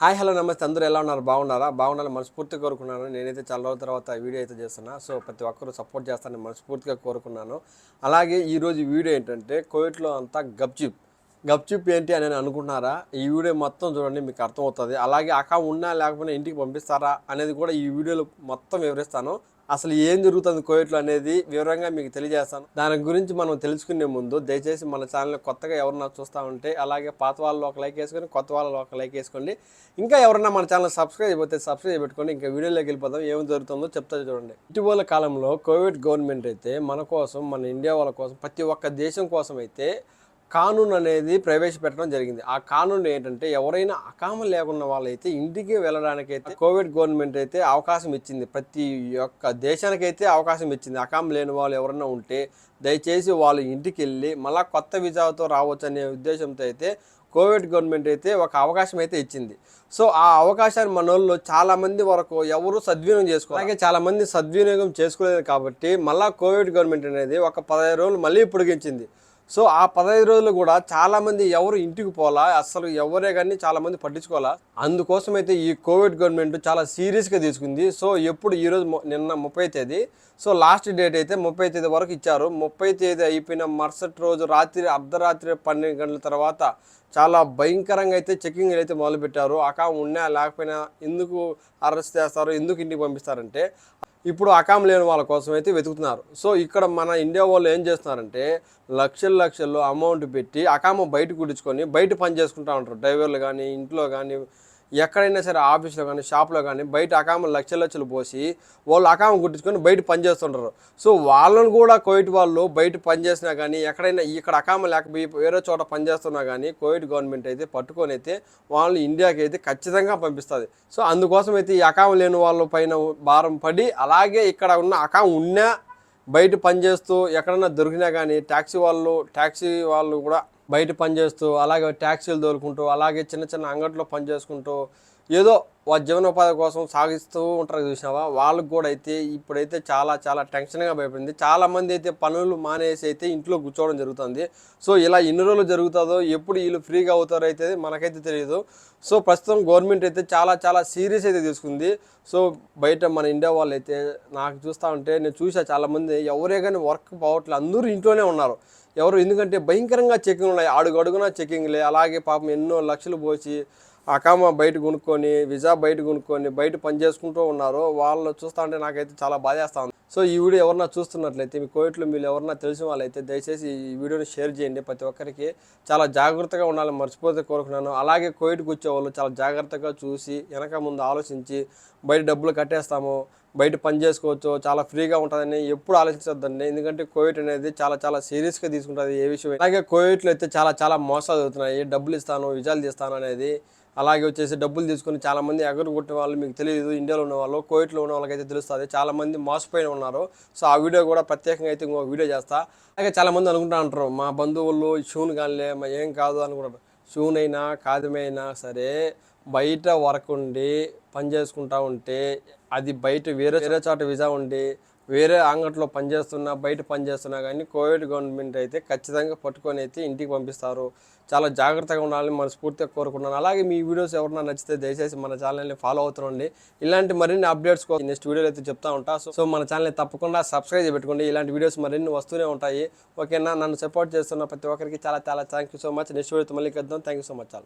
Hi hello నమస్తే అందరూ ఎలా ఉన్నారు బాగున్నారా మనస్ఫూర్తిగా కోరుకున్నాను. నేనైతే చాలా రోజుల తర్వాత వీడియో అయితే చేస్తున్నా. సో ప్రతి ఒక్కరూ సపోర్ట్ చేస్తానని మనస్ఫూర్తిగా కోరుకున్నాను. అలాగే ఈరోజు వీడియో ఏంటంటే కోవిడ్లో అంతా గప్చిప్ ఏంటి అని అనుకుంటున్నారా? ఈ వీడియో మొత్తం చూడండి, మీకు అర్థమవుతుంది. అలాగే ఉన్నా లేకపోయినా ఇంటికి పంపిస్తారా అనేది కూడా ఈ వీడియోలో మొత్తం వివరిస్తాను. అసలు ఏం జరుగుతుంది కోవిడ్లో అనేది వివరంగా మీకు తెలియజేస్తాను. దాని గురించి మనం తెలుసుకునే ముందు దయచేసి మన ఛానల్ కొత్తగా ఎవరన్నా చూస్తూ ఉంటే అలాగే పాత వాళ్ళు ఒక లైక్ వేసుకొని కొత్త వాళ్ళు ఒక లైక్ వేసుకోండి. ఇంకా ఎవరన్నా మన ఛానల్ సబ్స్క్రైబ్ అయిపోతే సబ్స్క్రైబ్ పెట్టుకోండి. ఇంకా వీడియోలోకి వెళ్ళిపోదాం. ఏం జరుగుతుందో చెప్తా చూడండి. ఇటీవల కాలంలో కోవిడ్ గవర్నమెంట్ అయితే మన కోసం, మన ఇండియా వాళ్ళ కోసం, ప్రతి ఒక్క దేశం కోసం అయితే కానూన్ అనేది ప్రవేశపెట్టడం జరిగింది. ఆ కానూన్ ఏంటంటే ఎవరైనా అకామం లేకున్న వాళ్ళైతే ఇంటికి వెళ్ళడానికైతే కోవిడ్ గవర్నమెంట్ అయితే అవకాశం ఇచ్చింది. ప్రతి ఒక్క దేశానికైతే అవకాశం ఇచ్చింది. అకామం లేని వాళ్ళు ఎవరైనా ఉంటే దయచేసి వాళ్ళు ఇంటికి వెళ్ళి మళ్ళీ కొత్త వీసాతో రావచ్చు అనే ఉద్దేశంతో అయితే కోవిడ్ గవర్నమెంట్ అయితే ఒక అవకాశం అయితే ఇచ్చింది. సో ఆ అవకాశాన్ని మన వాళ్ళు చాలామంది వరకు ఎవరు సద్వినియోగం చేసుకోవాలి. అలాగే చాలామంది సద్వినియోగం చేసుకోలేదు కాబట్టి మళ్ళీ కోవిడ్ గవర్నమెంట్ అనేది ఒక 15 రోజులు మళ్ళీ పొడిగించింది. సో ఆ 15 రోజులు కూడా చాలామంది ఎవరు ఇంటికి పోలా, అసలు ఎవరే కానీ చాలామంది పట్టించుకోవాలా. అందుకోసం అయితే ఈ కోవిడ్ గవర్నమెంట్ చాలా సీరియస్గా తీసుకుంది. సో ఎప్పుడు ఈరోజు నిన్న 30వ తేదీ, సో లాస్ట్ డేట్ అయితే 30వ తేదీ వరకు ఇచ్చారు. 30వ తేదీ అయిపోయిన మరుసటి రోజు అర్ధరాత్రి 12 గంటల తర్వాత చాలా భయంకరంగా అయితే చెకింగ్లు అయితే మొదలుపెట్టారు. అకామం ఉన్నా లేకపోయినా ఎందుకు అరెస్ట్ చేస్తారు, ఎందుకు ఇంటికి పంపిస్తారంటే ఇప్పుడు అకామం లేని వాళ్ళ కోసం అయితే వెతుకుతున్నారు. సో ఇక్కడ మన ఇండియా వాళ్ళు ఏం చేస్తున్నారంటే లక్షల్లో అమౌంట్ పెట్టి అకామం బయట కుట్టించుకొని బయట పని చేసుకుంటూ ఉంటారు. డ్రైవర్లు కానీ, ఇంట్లో కానీ, ఎక్కడైనా సరే ఆఫీస్లో కానీ, షాప్లో కానీ బయట అకామం లక్షలు పోసి వాళ్ళు అకామం కుట్టించుకొని బయట పని చేస్తుంటారు. సో వాళ్ళను కూడా కోవిడ్ వాళ్ళు బయట పని చేసినా కానీ, ఎక్కడైనా ఇక్కడ అకామం లేకపోయి వేరే చోట పని చేస్తున్నా కానీ కోవిడ్ గవర్నమెంట్ అయితే పట్టుకొని అయితే వాళ్ళని ఇండియాకి అయితే ఖచ్చితంగా పంపిస్తుంది. సో అందుకోసం అయితే ఈ అకామం లేని వాళ్ళ పైన భారం పడి, అలాగే ఇక్కడ ఉన్న అకామం ఉన్నా బయట పనిచేస్తూ ఎక్కడన్నా దొరికినా కానీ ట్యాక్సీ వాళ్ళు కూడా బయట పనిచేస్తూ, అలాగే ట్యాక్సీలు తోలుకుంటూ, అలాగే చిన్న అంగట్లో పనిచేసుకుంటూ ఏదో వాళ్ళ జీవనోపాధి కోసం సాగిస్తూ ఉంటారు చూసినావా, వాళ్ళకు కూడా అయితే ఇప్పుడైతే చాలా టెన్షన్గా భయపడింది. చాలామంది అయితే పనులు మానేసి అయితే ఇంట్లో కూర్చోవడం జరుగుతుంది. సో ఇలా ఎన్ని రోజులు జరుగుతుందో, ఎప్పుడు వీళ్ళు ఫ్రీగా అవుతారో అయితే మనకైతే తెలియదు. సో ప్రస్తుతం గవర్నమెంట్ అయితే చాలా సీరియస్ అయితే తీసుకుంది. సో బయట మన ఇండియా వాళ్ళు అయితే నాకు చూస్తూ ఉంటే నేను చూసా చాలామంది ఎవరే కానీ వర్క్ పోవట్లేదు, అందరూ ఇంట్లోనే ఉన్నారు. ఎందుకంటే భయంకరంగా చెకింగ్ ఉన్నాయి, అడుగున చెకింగ్లే. అలాగే పాపం ఎన్నో లక్షలు పోసి అకామా బయట కొనుక్కొని, వీసా బయట కొనుక్కొని బయట పని చేసుకుంటూ ఉన్నారు. వాళ్ళు చూస్తూ ఉంటే నాకైతే చాలా బాధేస్తూ ఉంది. సో ఈ వీడియో ఎవరన్నా చూస్తున్నట్లయితే మీ కోవిడ్లో మీరు ఎవరన్నా తెలిసిన వాళ్ళైతే దయచేసి ఈ వీడియోని షేర్ చేయండి. ప్రతి ఒక్కరికి చాలా జాగ్రత్తగా ఉండాలని మర్చిపోతే కోరుకున్నాను. అలాగే కోవిడ్కి వచ్చేవాళ్ళు చాలా జాగ్రత్తగా చూసి వెనక ముందు ఆలోచించి బయట డబ్బులు కట్టేస్తాము, బయట పని చేసుకోవచ్చు, చాలా ఫ్రీగా ఉంటుందని ఎప్పుడు ఆలోచించొద్దండి. ఎందుకంటే కోవిడ్ అనేది చాలా సీరియస్గా తీసుకుంటుంది ఏ విషయం. అలాగే కోవిడ్లో అయితే చాలా మోసాలు జరుగుతున్నాయి. డబ్బులు ఇస్తాను, విజాలు తీస్తాను అనేది, అలాగే వచ్చేసి డబ్బులు తీసుకొని చాలామంది ఎగరు కొట్టిన వాళ్ళు మీకు తెలియదు. ఇండియాలో ఉన్న వాళ్ళు, కోవిడ్లో ఉన్న వాళ్ళకైతే తెలుస్తుంది. చాలామంది మోసపోయిన ఉన్నారు. సో ఆ వీడియో కూడా ప్రత్యేకంగా అయితే ఇంకో వీడియో చేస్తా. అలాగే చాలామంది అనుకుంటా ఉంటారు మా బంధువులు షూన్ కానిలే ఏం కాదు అనుకుంటారు. షూన్ అయినా కాదమైనా సరే బయట వర్క్ ఉండి పని చేసుకుంటా ఉంటే అది బయట వేరే చోట వీసా ఉండి వేరే అంగట్లో పనిచేస్తున్నా బయట పనిచేస్తున్నా కానీ కోవిడ్ గవర్నమెంట్ అయితే ఖచ్చితంగా పట్టుకొని అయితే ఇంటికి పంపిస్తారు. చాలా జాగ్రత్తగా ఉండాలని మనస్ఫూర్తిగా కోరుకున్నాను. అలాగే మీ వీడియోస్ ఎవరైనా నచ్చితే దయచేసి మన ఛానల్ని ఫాలో అవుతుండండి. ఇలాంటి మరిన్ని అప్డేట్స్ కోసం నెక్స్ట్ వీడియోలో అయితే చెప్తా ఉంటా. సో మన ఛానల్ని తప్పకుండా సబ్స్క్రైబ్ పెట్టుకోండి. ఇలాంటి వీడియోస్ మరిన్ని వస్తూనే ఉంటాయి. ఓకేనా? నన్ను సపోర్ట్ చేస్తున్న ప్రతి ఒక్కరికి చాలా thank you so much. Next వీడియోతో మళ్ళీ కలుద్దాం. Thank you so much.